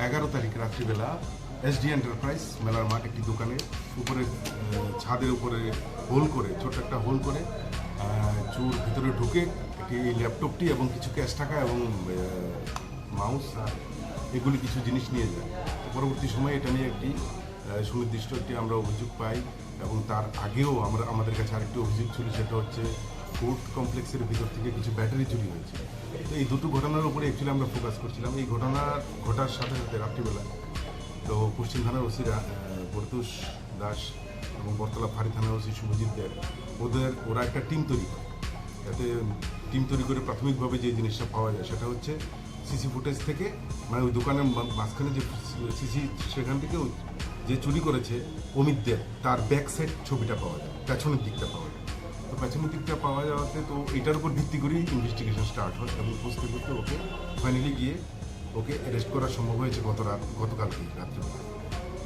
এগারো তারিখ রাত্রিবেলা এসডি এন্টারপ্রাইজ মেলার মাঠ একটি দোকানে উপরে ছাদের উপরে হোল করে ছোট্ট একটা হোল করে চোর ভিতরে ঢুকে একটি ল্যাপটপটি এবং কিছু ক্যাশ টাকা এবং মাউস এগুলি কিছু জিনিস নিয়ে যায়। পরবর্তী সময়ে এটা নিয়ে একটি সুনির্দিষ্ট একটি আমরা অভিযোগ পাই এবং তার আগেও আমাদের কাছে আরেকটি অভিযোগ ছিল, সেটা হচ্ছে কোর্ট কমপ্লেক্সের ভিতর থেকে কিছু ব্যাটারি চুরি হয়েছে। তো এই দুটো ঘটনার উপরে অ্যাকচুয়ালি আমরা ফোকাস করছিলাম। এই ঘটার সাথে সাথে রাত্রিবেলা তো পশ্চিম থানার ওসি বরতুষ দাস এবং বরতলা ফাঁড়ি থানার ওসি শুভজিৎ দেব ওরা একটা টিম তৈরি করে। যাতে টিম তৈরি করে প্রাথমিকভাবে যে জিনিসটা পাওয়া যায় সেটা হচ্ছে সিসি ফুটেজ থেকে, মানে ওই দোকানের মাঝখানে যে সিসি সেখান থেকে যে চুরি করেছে অমিত দেব তার ব্যাক সাইড ছবিটা পাওয়া যায়, পেছনের দিকটা পাওয়া যায়। তো পেছনের দিকটা পাওয়া যাওয়াতে তো এটার উপর ভিত্তি করেই ইনভেস্টিগেশন স্টার্ট হয় এবং বুঝতে করতে ওকে ফাইনালি গিয়ে ওকে অ্যারেস্ট করা সম্ভব হয়েছে গতকালকে রাত্রিবেলা।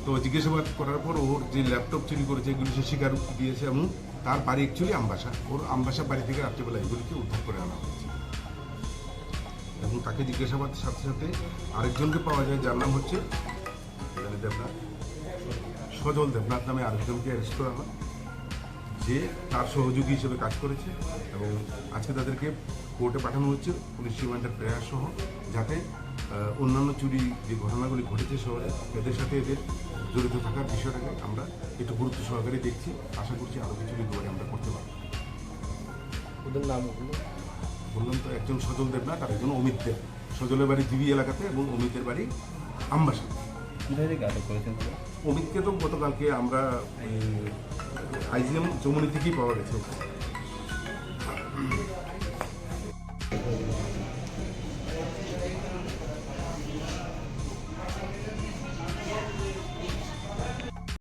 তো জিজ্ঞাসাবাদ করার পর ওর যে ল্যাপটপ চুরি করেছে এগুলি সে স্বীকারোক্তি দিয়েছে এবং তার বাড়ি অ্যাকচুয়ালি আমবাসা। ওর আমবাসা বাড়ি থেকে রাত্রিবেলা এগুলিকে উদ্ধার করে আনা হয়েছে এবং তাকে জিজ্ঞাসাবাদের সাথে সাথে আরেকজনকে পাওয়া যায় যার নাম হচ্ছে দেবনাথ, সজল দেবনাথ নামে আরেকজনকে অ্যারেস্ট করা হয়, যে তার সহযোগী হিসেবে কাজ করেছে এবং আজকে তাদেরকে কোর্টে পাঠানো হচ্ছে পুলিশ রিমান্ডের প্রেয়ার সহ, যাতে অন্যান্য চুরি যে ঘটনাগুলি ঘটেছে শহরে এদের সাথে এদের জড়িত থাকার বিষয়টাকে আমরা একটু গুরুত্ব সহকারে দেখছি। আশা করছি আরও কিছু রিকভারি আমরা করতে পারব। ওদের নাম বললাম তো, একজন সজল দেবনাথ আর একজন অমিত দেব। সজলের বাড়ি দিবি এলাকাতে এবং অমিতের বাড়ি আমবাসা। অমিতকে তো গতকালকে আমরা আইজিএম চৌমনি থেকেই পাওয়া গেছে।